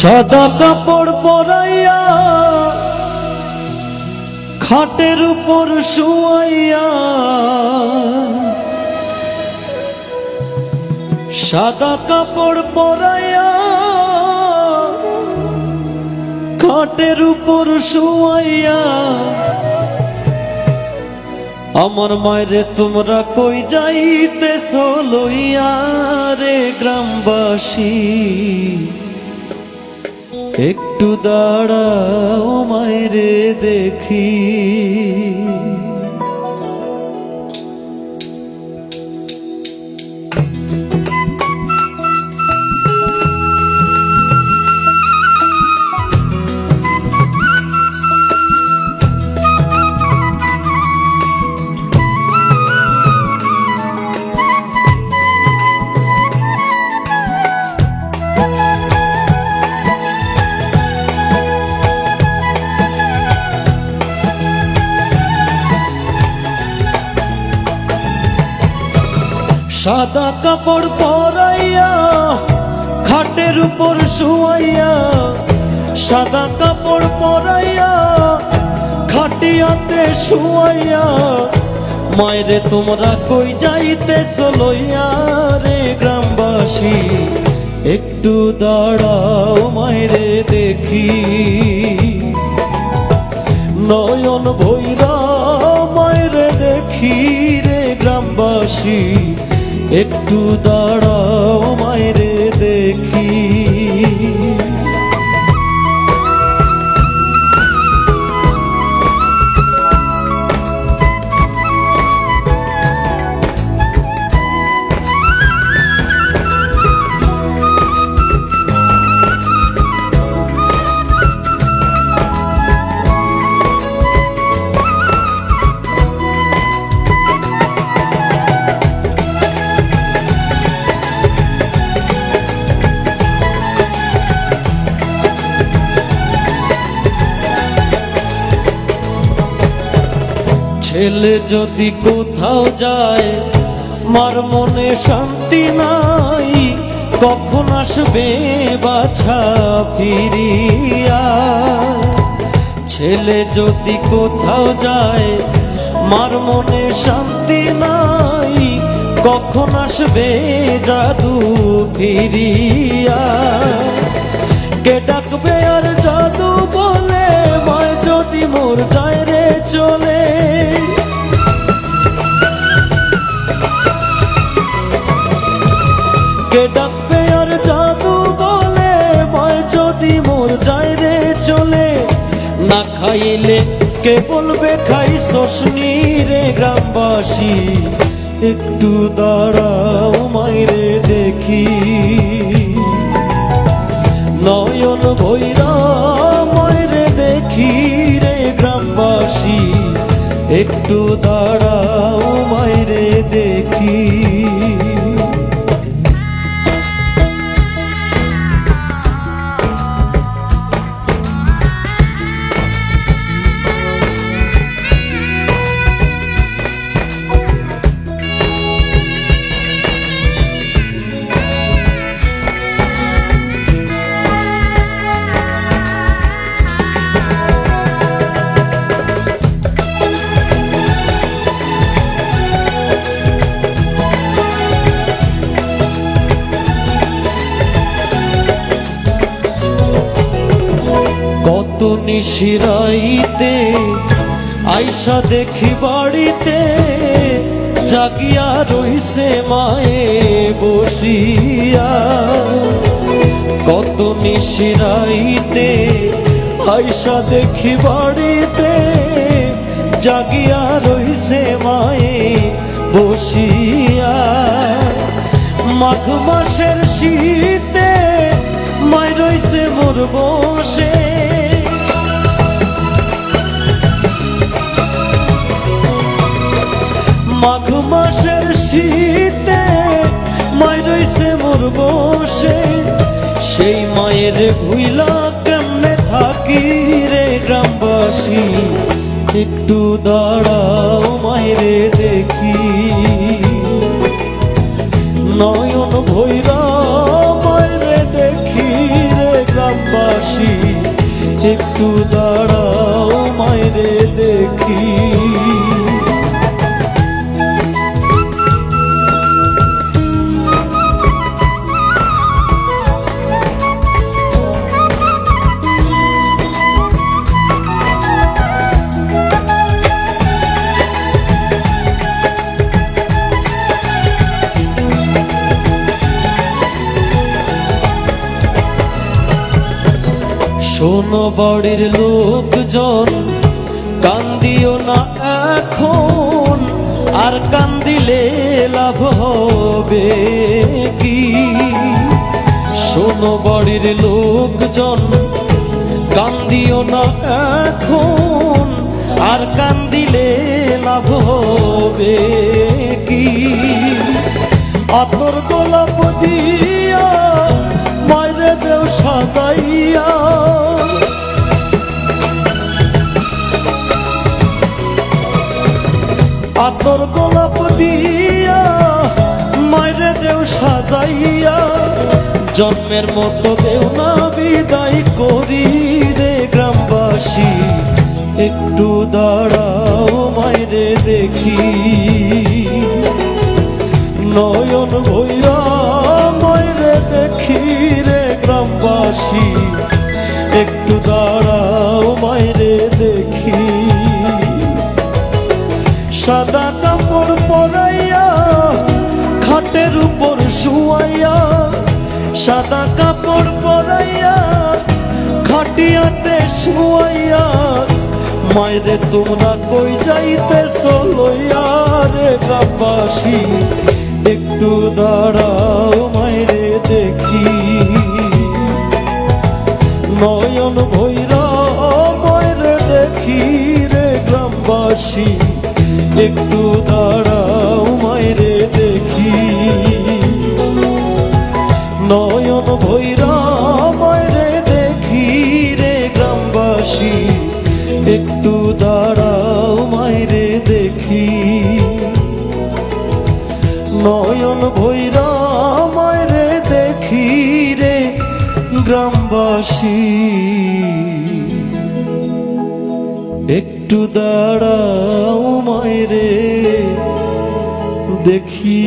সাদা কাপড় পরাইয়া খাটের উপর শুয়াইয়া, সাদা কাপড় পরাইয়া খাটের উপর শুয়াইয়া, আমার মায়েরে তোমরা কই যাইতেছ লইয়া রে গ্রামবাসী, একটু দাঁড়াও মায়েরে দেখি। সাদা কাপড় পরাইয়া খাটের উপর শুয়াইয়া, সাদা কাপড় পরাইয়া খাটিয়াতে শুয়াইয়া, মায়েরে তোমরা কই যাইতেছ লইয়া রে গ্রামবাসী, একটু দাঁড়াও মায়েরে দেখি। নয়ন ভৈরা মায়েরে দেখি রে গ্রামবাসী, একটু দাঁড়াও মায়েরে দেখি। ছেলে যদি কোথাও যায় মার মনে শান্তি নাই, কখন আসবে বাছা ফিরিয়া। ছেলে যদি কোথাও যায় মার মনে শান্তি নাই, কখন আসবে জাদু ফিরিয়া। কে ডাকবে আর জাদু বলে মায় যদি মোর যায় রে চলে। কে ডাকবে আর জাদু বলে মায় যদি মোর যায় রে চলে। না খাইলে কে বলবে খাইছস নি রে গ্রামবাসী, একটু দাঁড়াও মায়েরে দেখি। নয়ন ভৈরা মায়েরে দেখি রে গ্রামবাসী, একটু দাঁড়াও মায়েরে দেখি। কত নিশিরাইতে আইসা দেখি বাড়িতে, জাগিয়া রইছে মায়ে বসিয়া। কত নিশিরাইতে আইসা দেখি বাড়িতে, জাগিয়া রইছে মায়ে বসিয়া। মাঘ মাসের শীতে মায় রইছে মোর বসে। মাঘ মাসের শীতে মায় রইছে মোর বসে। সেই মায়ের ভুইলা কেমনে থাকি রে গ্রামবাসী, একটু দাঁড়াও মায়েরে দেখি। নয়ন ভৈরা মায়েরে দেখি রে গ্রামবাসী। গ্রামবাসী একটু দাঁড়াও মায়েরে দেখি। শোনো বাড়ির লোকজন, কান্দিও না এখন, আর কান্দিলে লাভ হবে কি? শোনো বাড়ির লোকজন, কান্দিও না এখন, আর কান্দিলে লাভ হবে কি? আতর গোলাপ দিয়া মাইরে দেও সাজাইয়া, আতর গোলাপ দিয়া মাইরে দেও সাজাইয়া, জন্মের মতো দেও না বিদায় করি রে গ্রামবাসী একটু দাঁড়াও মাইরে দেখি। নয়ন ভৈরা মাইরে দেখি রে গ্রামবাসী একটু দাঁড়াও মাইরে দেখি। সাদা কাপড় পরাইয়া খাটের উপর শুয়াইয়া, সাদা কাপড় পরাইয়া খাটিয়াতে শুয়াইয়া, মায়েরে তোমরা কই যাইতেছ লইয়া রে গ্রামবাসী একটু দাঁড়াও মায়েরে দেখি। নয়ন ভৈরা মায়েরে দেখি রে গ্রামবাসী একটু দাঁড়াও মায়েরে দেখি। নয়ন ভৈরা মায়েরে দেখি রে গ্রামবাসী একটু দাঁড়াও মায়েরে দেখি। নয়ন ভৈরা মায়েরে দেখি রে গ্রামবাসী একটু দাঁড়াও মায়েরে দেখি।